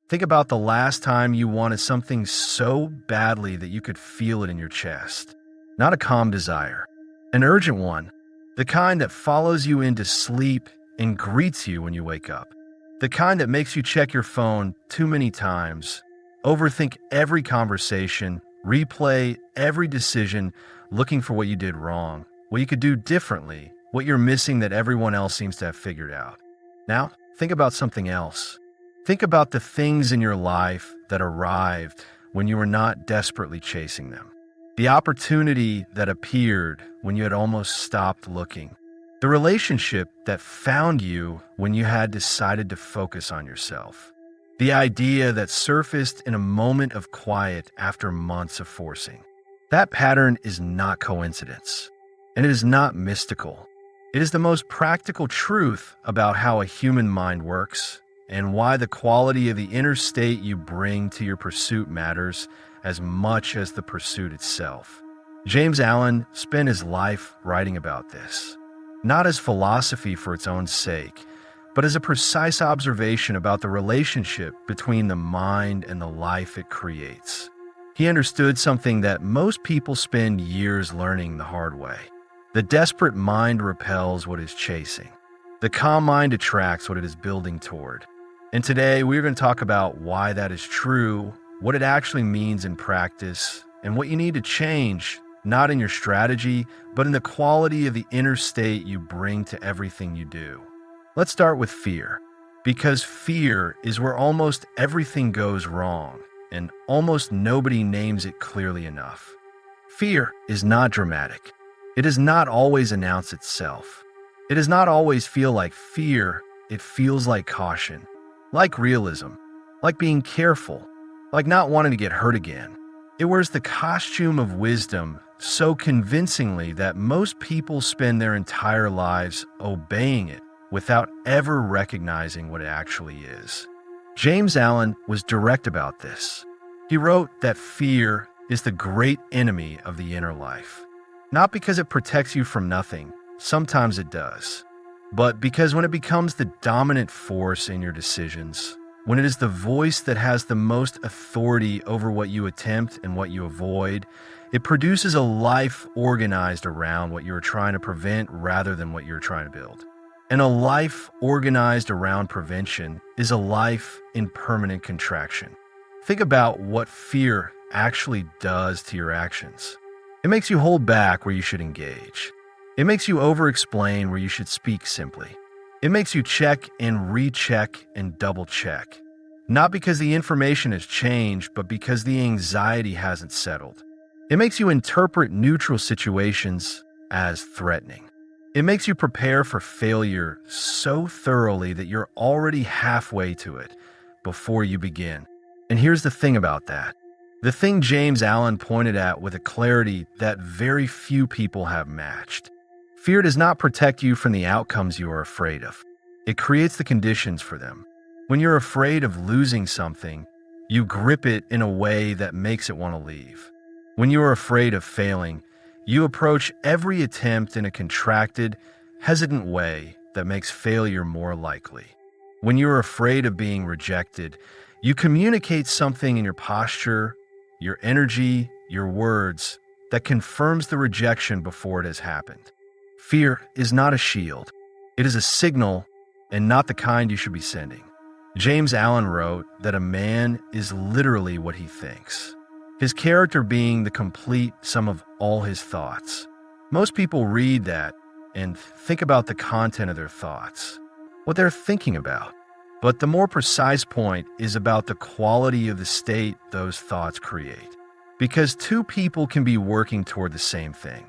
Think about the last time you wanted something so badly that you could feel it in your chest. Not a calm desire, an urgent one, the kind that follows you into sleep and greets you when you wake up. The kind that makes you check your phone too many times, overthink every conversation, replay every decision, looking for what you did wrong, what you could do differently, what you're missing that everyone else seems to have figured out. Now, think about something else. Think about the things in your life that arrived when you were not desperately chasing them. The opportunity that appeared when you had almost stopped looking. The relationship that found you when you had decided to focus on yourself. The idea that surfaced in a moment of quiet after months of forcing. That pattern is not coincidence, and it is not mystical. It is the most practical truth about how a human mind works and why the quality of the inner state you bring to your pursuit matters as much as the pursuit itself. James Allen spent his life writing about this, not as philosophy for its own sake, but as a precise observation about the relationship between the mind and the life it creates. He understood something that most people spend years learning the hard way. The desperate mind repels what is chasing. The calm mind attracts what it is building toward. And today, we're going to talk about why that is true, what it actually means in practice, and what you need to change, not in your strategy, but in the quality of the inner state you bring to everything you do. Let's start with fear, because fear is where almost everything goes wrong, and almost nobody names it clearly enough. Fear is not dramatic. It does not always announce itself. It does not always feel like fear. It feels like caution, like realism, like being careful, like not wanting to get hurt again. It wears the costume of wisdom so convincingly that most people spend their entire lives obeying it without ever recognizing what it actually is. James Allen was direct about this. He wrote that fear is the great enemy of the inner life. Not because it protects you from nothing, sometimes it does, but because when it becomes the dominant force in your decisions, when it is the voice that has the most authority over what you attempt and what you avoid, it produces a life organized around what you are trying to prevent rather than what you're trying to build. And a life organized around prevention is a life in permanent contraction. Think about what fear actually does to your actions. It makes you hold back where you should engage. It makes you over-explain where you should speak simply. It makes you check and recheck and double-check. Not because the information has changed, but because the anxiety hasn't settled. It makes you interpret neutral situations as threatening. It makes you prepare for failure so thoroughly that you're already halfway to it before you begin. And here's the thing about that. The thing James Allen pointed at with a clarity that very few people have matched. Fear does not protect you from the outcomes you are afraid of. It creates the conditions for them. When you're afraid of losing something, you grip it in a way that makes it want to leave. When you are afraid of failing, you approach every attempt in a contracted, hesitant way that makes failure more likely. When you are afraid of being rejected, you communicate something in your posture, your energy, your words that confirms the rejection before it has happened. Fear is not a shield. It is a signal, and not the kind you should be sending. James Allen wrote that a man is literally what he thinks, his character being the complete sum of all his thoughts. Most people read that and think about the content of their thoughts, what they're thinking about. But the more precise point is about the quality of the state those thoughts create. Because two people can be working toward the same thing.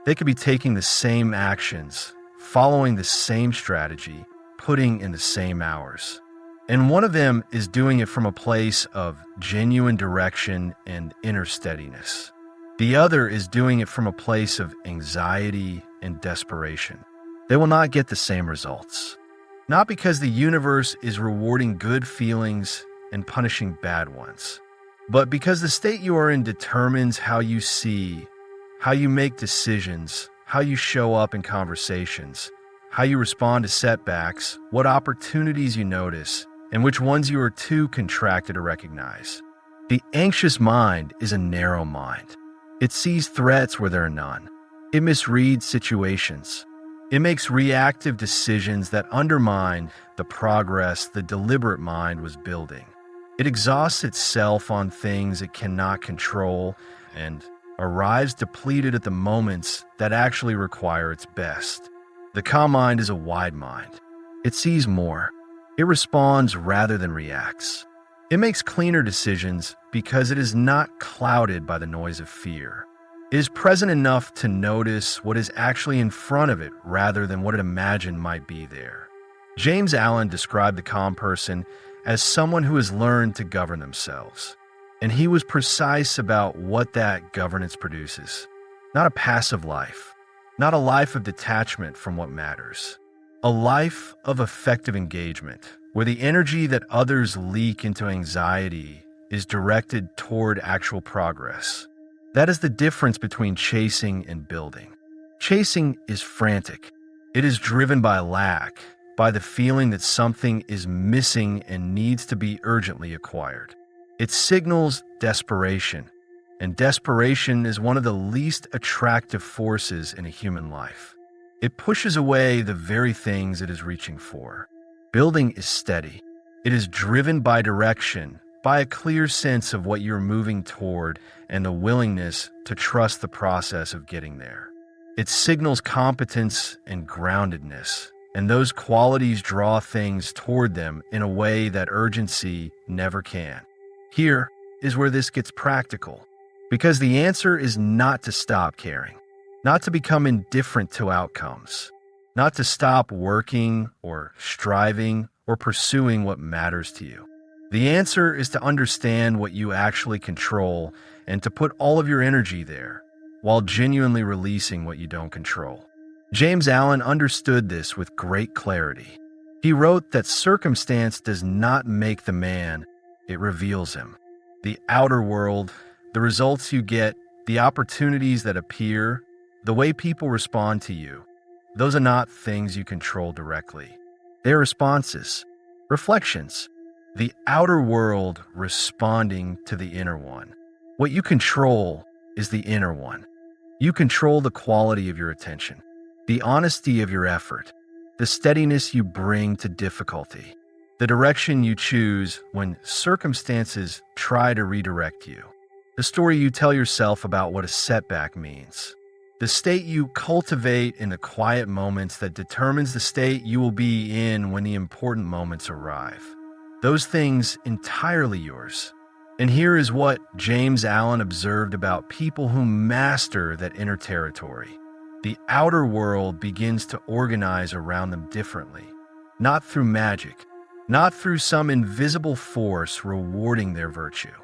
They could be taking the same actions, following the same strategy, putting in the same hours. And one of them is doing it from a place of genuine direction and inner steadiness. The other is doing it from a place of anxiety and desperation. They will not get the same results. Not because the universe is rewarding good feelings and punishing bad ones, but because the state you are in determines how you see, how you make decisions, how you show up in conversations, how you respond to setbacks, what opportunities you notice, and which ones you are too contracted to recognize. The anxious mind is a narrow mind. It sees threats where there are none. It misreads situations. It makes reactive decisions that undermine the progress the deliberate mind was building. It exhausts itself on things it cannot control and arrives depleted at the moments that actually require its best. The calm mind is a wide mind. It sees more. It responds rather than reacts. It makes cleaner decisions because it is not clouded by the noise of fear. It is present enough to notice what is actually in front of it rather than what it imagined might be there. James Allen described the calm person as someone who has learned to govern themselves. And he was precise about what that governance produces. Not a passive life, not a life of detachment from what matters. A life of effective engagement, where the energy that others leak into anxiety is directed toward actual progress. That is the difference between chasing and building. Chasing is frantic. It is driven by lack, by the feeling that something is missing and needs to be urgently acquired. It signals desperation, and desperation is one of the least attractive forces in a human life. It pushes away the very things it is reaching for. Building is steady. It is driven by direction, by a clear sense of what you're moving toward and the willingness to trust the process of getting there. It signals competence and groundedness, and those qualities draw things toward them in a way that urgency never can. Here is where this gets practical, because the answer is not to stop caring, not to become indifferent to outcomes, not to stop working or striving or pursuing what matters to you. The answer is to understand what you actually control and to put all of your energy there, while genuinely releasing what you don't control. James Allen understood this with great clarity. He wrote that circumstance does not make the man, it reveals him. The outer world, the results you get, the opportunities that appear, the way people respond to you, those are not things you control directly. They are responses, reflections. The outer world responding to the inner one. What you control is the inner one. You control the quality of your attention, the honesty of your effort, the steadiness you bring to difficulty, the direction you choose when circumstances try to redirect you, the story you tell yourself about what a setback means, the state you cultivate in the quiet moments that determines the state you will be in when the important moments arrive. Those things entirely yours. And here is what James Allen observed about people who master that inner territory. The outer world begins to organize around them differently, not through magic, not through some invisible force rewarding their virtue,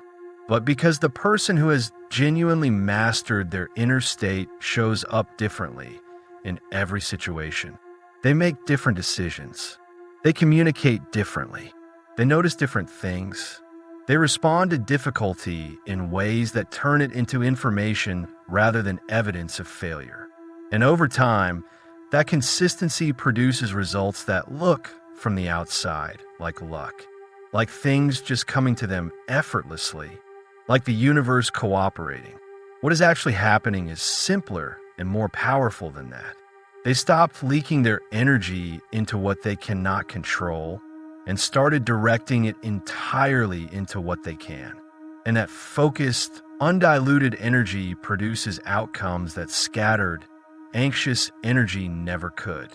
but because the person who has genuinely mastered their inner state shows up differently in every situation. They make different decisions. They communicate differently. They notice different things. They respond to difficulty in ways that turn it into information rather than evidence of failure. And over time, that consistency produces results that look, from the outside, like luck, like things just coming to them effortlessly, like the universe cooperating. What is actually happening is simpler and more powerful than that. They stopped leaking their energy into what they cannot control and started directing it entirely into what they can. And that focused, undiluted energy produces outcomes that scattered, anxious energy never could.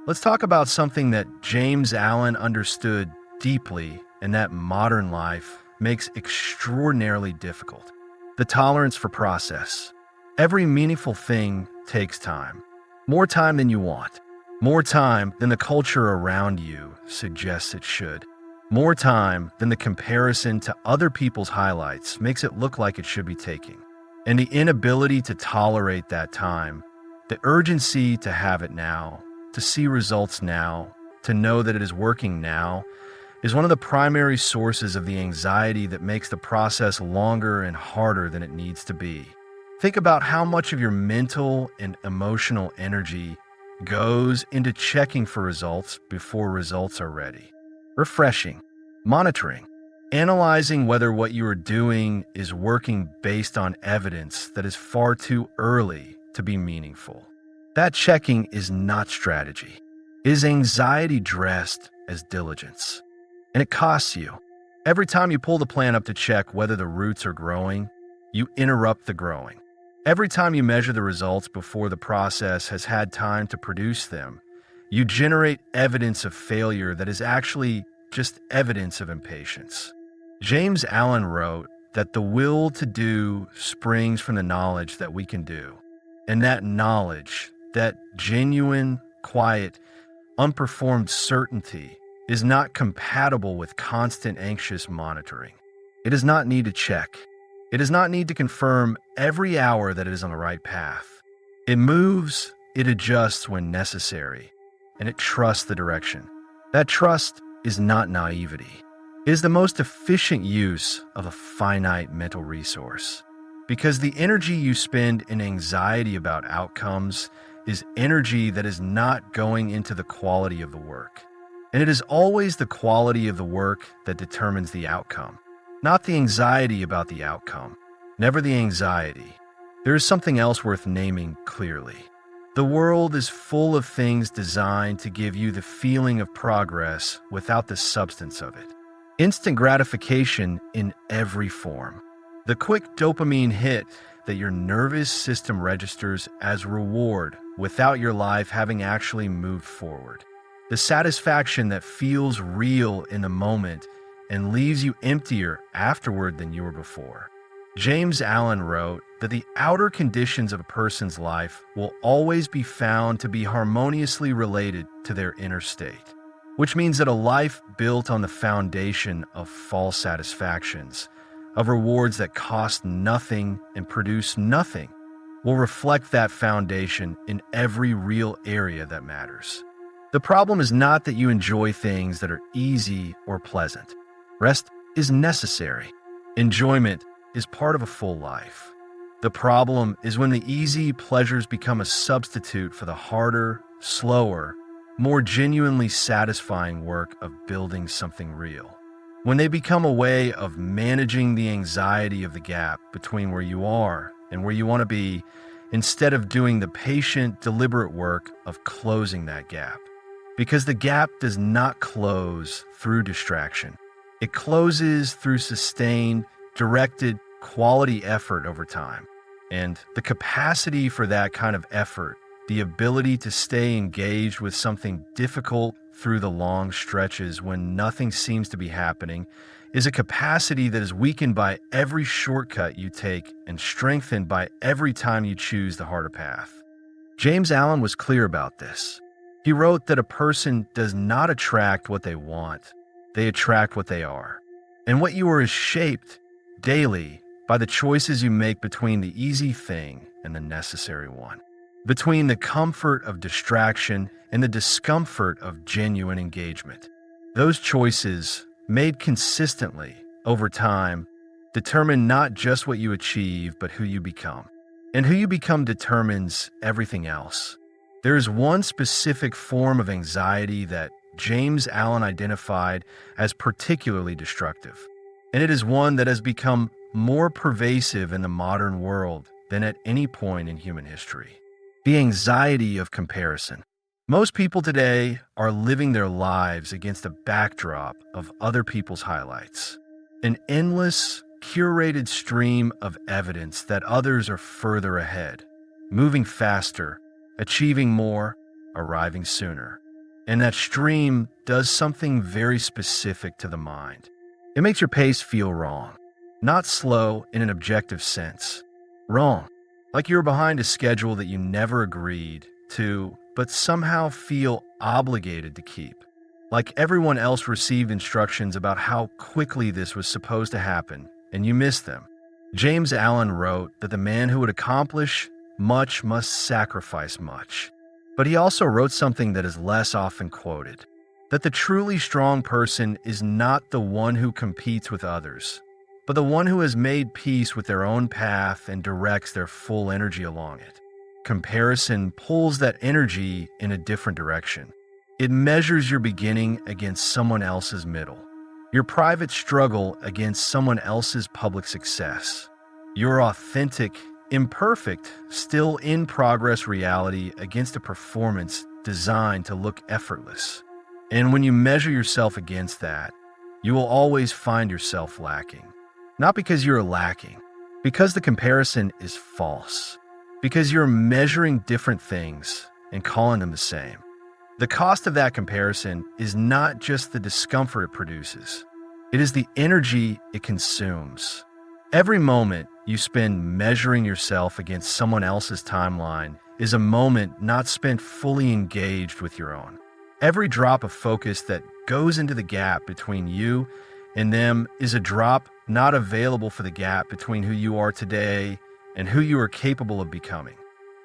Let's talk about something that James Allen understood deeply and that modern life makes extraordinarily difficult: the tolerance for process. Every meaningful thing takes time, more time than you want. More time than the culture around you suggests it should. More time than the comparison to other people's highlights makes it look like it should be taking. And the inability to tolerate that time, the urgency to have it now, to see results now, to know that it is working now, is one of the primary sources of the anxiety that makes the process longer and harder than it needs to be. Think about how much of your mental and emotional energy goes into checking for results before results are ready. Refreshing. Monitoring. Analyzing whether what you are doing is working based on evidence that is far too early to be meaningful. That checking is not strategy. It is anxiety dressed as diligence. And it costs you. Every time you pull the plant up to check whether the roots are growing, you interrupt the growing. Every time you measure the results before the process has had time to produce them, you generate evidence of failure that is actually just evidence of impatience. James Allen wrote that the will to do springs from the knowledge that we can do. And that knowledge, that genuine, quiet, unperformed certainty, is not compatible with constant anxious monitoring. It does not need to check. It does not need to confirm every hour that it is on the right path. It moves, it adjusts when necessary, and it trusts the direction. That trust is not naivety. It is the most efficient use of a finite mental resource. Because the energy you spend in anxiety about outcomes is energy that is not going into the quality of the work. And it is always the quality of the work that determines the outcome, not the anxiety about the outcome, never the anxiety. There is something else worth naming clearly. The world is full of things designed to give you the feeling of progress without the substance of it. Instant gratification in every form. The quick dopamine hit that your nervous system registers as reward without your life having actually moved forward. The satisfaction that feels real in the moment and leaves you emptier afterward than you were before. James Allen wrote that the outer conditions of a person's life will always be found to be harmoniously related to their inner state, which means that a life built on the foundation of false satisfactions, of rewards that cost nothing and produce nothing, will reflect that foundation in every real area that matters. The problem is not that you enjoy things that are easy or pleasant. Rest is necessary. Enjoyment is part of a full life. The problem is when the easy pleasures become a substitute for the harder, slower, more genuinely satisfying work of building something real. When they become a way of managing the anxiety of the gap between where you are and where you want to be, instead of doing the patient, deliberate work of closing that gap. Because the gap does not close through distraction. It closes through sustained, directed, quality effort over time. And the capacity for that kind of effort, the ability to stay engaged with something difficult through the long stretches when nothing seems to be happening, is a capacity that is weakened by every shortcut you take and strengthened by every time you choose the harder path. James Allen was clear about this. He wrote that a person does not attract what they want, they attract what they are. And what you are is shaped daily by the choices you make between the easy thing and the necessary one, between the comfort of distraction and the discomfort of genuine engagement. Those choices, made consistently over time, determine not just what you achieve, but who you become. And who you become determines everything else. There is one specific form of anxiety that James Allen identified as particularly destructive, and it is one that has become more pervasive in the modern world than at any point in human history: the anxiety of comparison. Most people today are living their lives against a backdrop of other people's highlights, an endless, curated stream of evidence that others are further ahead, moving faster, achieving more, arriving sooner. And that stream does something very specific to the mind. It makes your pace feel wrong, not slow in an objective sense. Wrong, like you're behind a schedule that you never agreed to, but somehow feel obligated to keep. Like everyone else received instructions about how quickly this was supposed to happen, and you missed them. James Allen wrote that the man who would accomplish much must sacrifice much. But he also wrote something that is less often quoted, that the truly strong person is not the one who competes with others, but the one who has made peace with their own path and directs their full energy along it. Comparison pulls that energy in a different direction. It measures your beginning against someone else's middle. your private struggle against someone else's public success, your authentic, imperfect, still in progress reality against a performance designed to look effortless. And when you measure yourself against that, you will always find yourself lacking. Not because you're lacking, because the comparison is false. Because you're measuring different things and calling them the same. The cost of that comparison is not just the discomfort it produces, it is the energy it consumes. Every moment you spend measuring yourself against someone else's timeline is a moment not spent fully engaged with your own. Every drop of focus that goes into the gap between you and them is a drop not available for the gap between who you are today and who you are capable of becoming.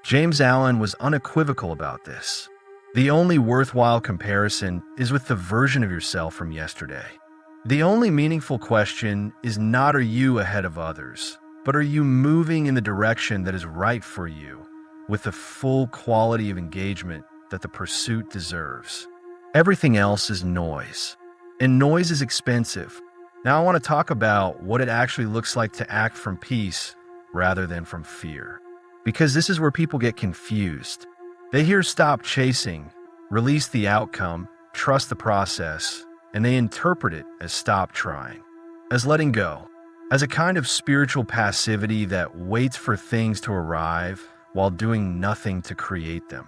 James Allen was unequivocal about this. The only worthwhile comparison is with the version of yourself from yesterday. The only meaningful question is not are you ahead of others, but are you moving in the direction that is right for you with the full quality of engagement that the pursuit deserves. Everything else is noise, and noise is expensive. Now I want to talk about what it actually looks like to act from peace rather than from fear. Because this is where people get confused. They hear stop chasing, release the outcome, trust the process, and they interpret it as stop trying, as letting go, as a kind of spiritual passivity that waits for things to arrive while doing nothing to create them.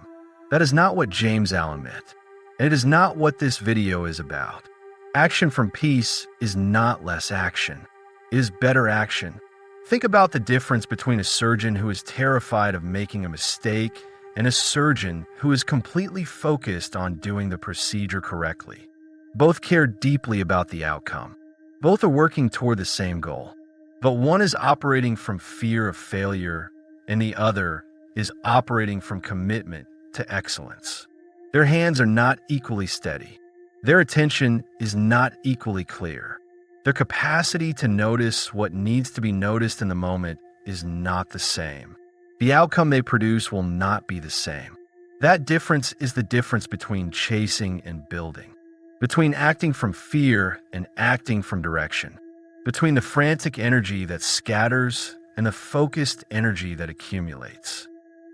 That is not what James Allen meant, and it is not what this video is about. Action from peace is not less action, it is better action. Think about the difference between a surgeon who is terrified of making a mistake and a surgeon who is completely focused on doing the procedure correctly. Both care deeply about the outcome. Both are working toward the same goal. But one is operating from fear of failure, and the other is operating from commitment to excellence. Their hands are not equally steady. Their attention is not equally clear. Their capacity to notice what needs to be noticed in the moment is not the same. The outcome they produce will not be the same. That difference is the difference between chasing and building, between acting from fear and acting from direction, between the frantic energy that scatters and the focused energy that accumulates.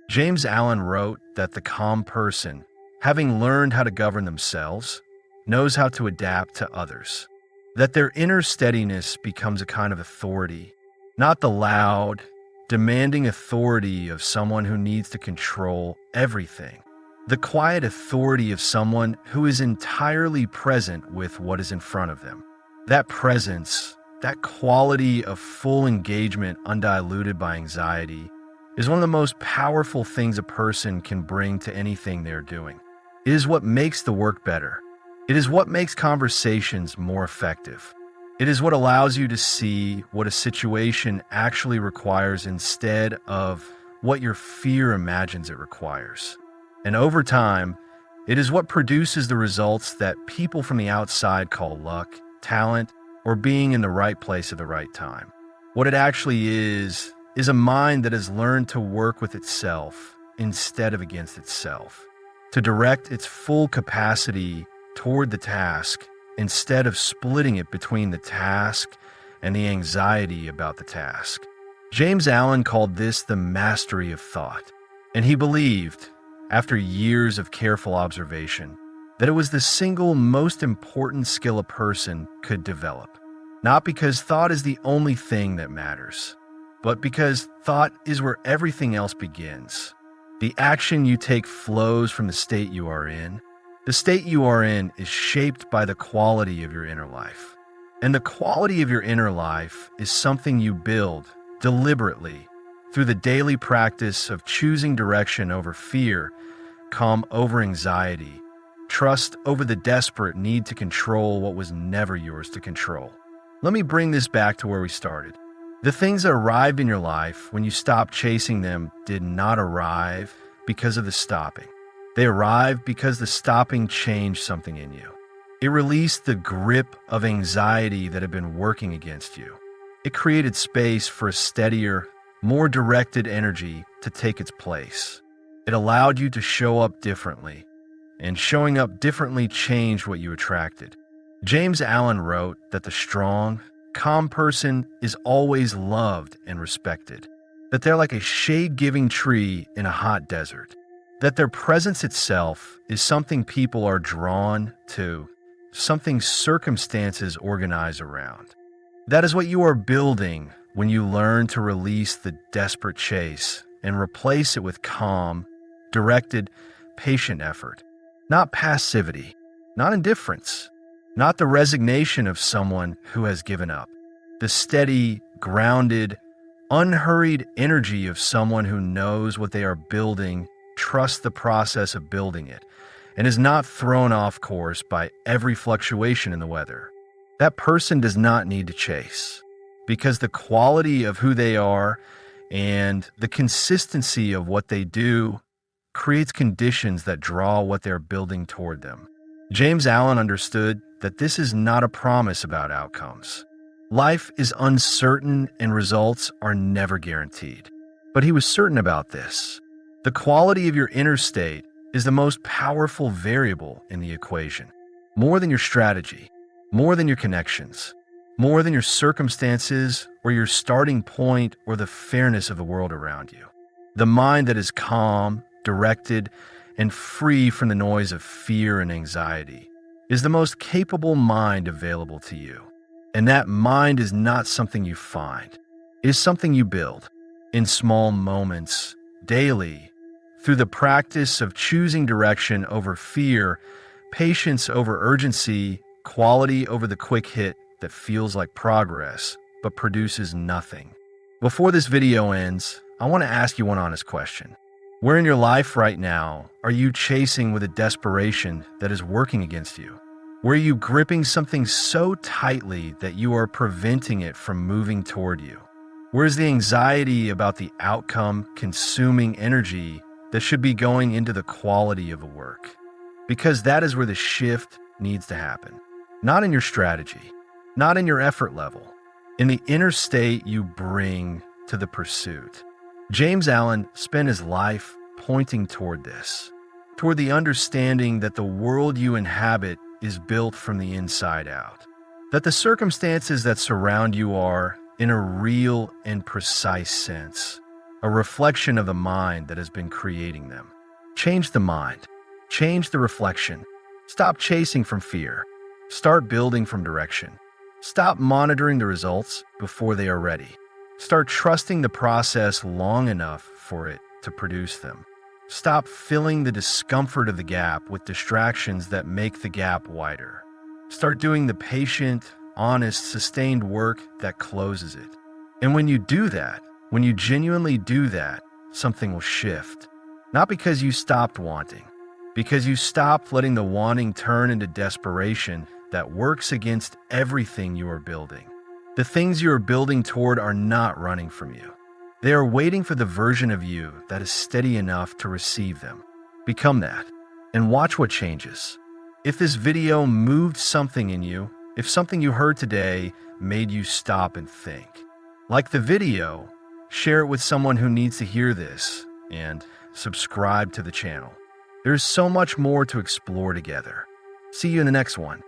James Allen wrote that the calm person, having learned how to govern themselves, knows how to adapt to others. That their inner steadiness becomes a kind of authority, not the loud, demanding authority of someone who needs to control everything. The quiet authority of someone who is entirely present with what is in front of them. That presence, that quality of full engagement undiluted by anxiety, is one of the most powerful things a person can bring to anything they're doing. It is what makes the work better. It is what makes conversations more effective. It is what allows you to see what a situation actually requires instead of what your fear imagines it requires. And over time, it is what produces the results that people from the outside call luck, talent, or being in the right place at the right time. What it actually is a mind that has learned to work with itself instead of against itself, to direct its full capacity toward the task instead of splitting it between the task and the anxiety about the task. James Allen called this the mastery of thought, and he believed, after years of careful observation, that it was the single most important skill a person could develop. Not because thought is the only thing that matters, but because thought is where everything else begins. The action you take flows from the state you are in. The state you are in is shaped by the quality of your inner life. And the quality of your inner life is something you build deliberately through the daily practice of choosing direction over fear, calm over anxiety, trust over the desperate need to control what was never yours to control. Let me bring this back to where we started. The things that arrived in your life when you stopped chasing them did not arrive because of the stopping. They arrived because the stopping changed something in you. It released the grip of anxiety that had been working against you. It created space for a steadier, more directed energy to take its place. It allowed you to show up differently, and showing up differently changed what you attracted. James Allen wrote that the strong, calm person is always loved and respected, that they're like a shade-giving tree in a hot desert, that their presence itself is something people are drawn to, something circumstances organize around. That is what you are building when you learn to release the desperate chase and replace it with calm, directed, patient effort. Not passivity, not indifference, not the resignation of someone who has given up. The steady, grounded, unhurried energy of someone who knows what they are building, trusts the process of building it, and is not thrown off course by every fluctuation in the weather. That person does not need to chase, because the quality of who they are and the consistency of what they do creates conditions that draw what they're building toward them. James Allen understood that this is not a promise about outcomes. Life is uncertain and results are never guaranteed. But he was certain about this. The quality of your inner state is the most powerful variable in the equation. More than your strategy, more than your connections, more than your circumstances or your starting point or the fairness of the world around you. The mind that is calm, directed, and free from the noise of fear and anxiety is the most capable mind available to you. And that mind is not something you find. It is something you build in small moments, daily, through the practice of choosing direction over fear, patience over urgency, quality over the quick hit that feels like progress but produces nothing. Before this video ends, I want to ask you one honest question. Where in your life right now are you chasing with a desperation that is working against you? Where are you gripping something so tightly that you are preventing it from moving toward you? Where is the anxiety about the outcome consuming energy that should be going into the quality of the work? Because that is where the shift needs to happen. Not in your strategy, not in your effort level, in the inner state you bring to the pursuit. James Allen spent his life pointing toward this, toward the understanding that the world you inhabit is built from the inside out, that the circumstances that surround you are, in a real and precise sense, a reflection of the mind that has been creating them. Change the mind, change the reflection, stop chasing from fear, start building from direction, stop monitoring the results before they are ready. Start trusting the process long enough for it to produce them. Stop filling the discomfort of the gap with distractions that make the gap wider. Start doing the patient, honest, sustained work that closes it. And when you do that, when you genuinely do that, something will shift. Not because you stopped wanting, because you stopped letting the wanting turn into desperation that works against everything you are building. The things you are building toward are not running from you. They are waiting for the version of you that is steady enough to receive them. Become that, and watch what changes. If this video moved something in you, if something you heard today made you stop and think, like the video, share it with someone who needs to hear this, and subscribe to the channel. There's so much more to explore together. See you in the next one.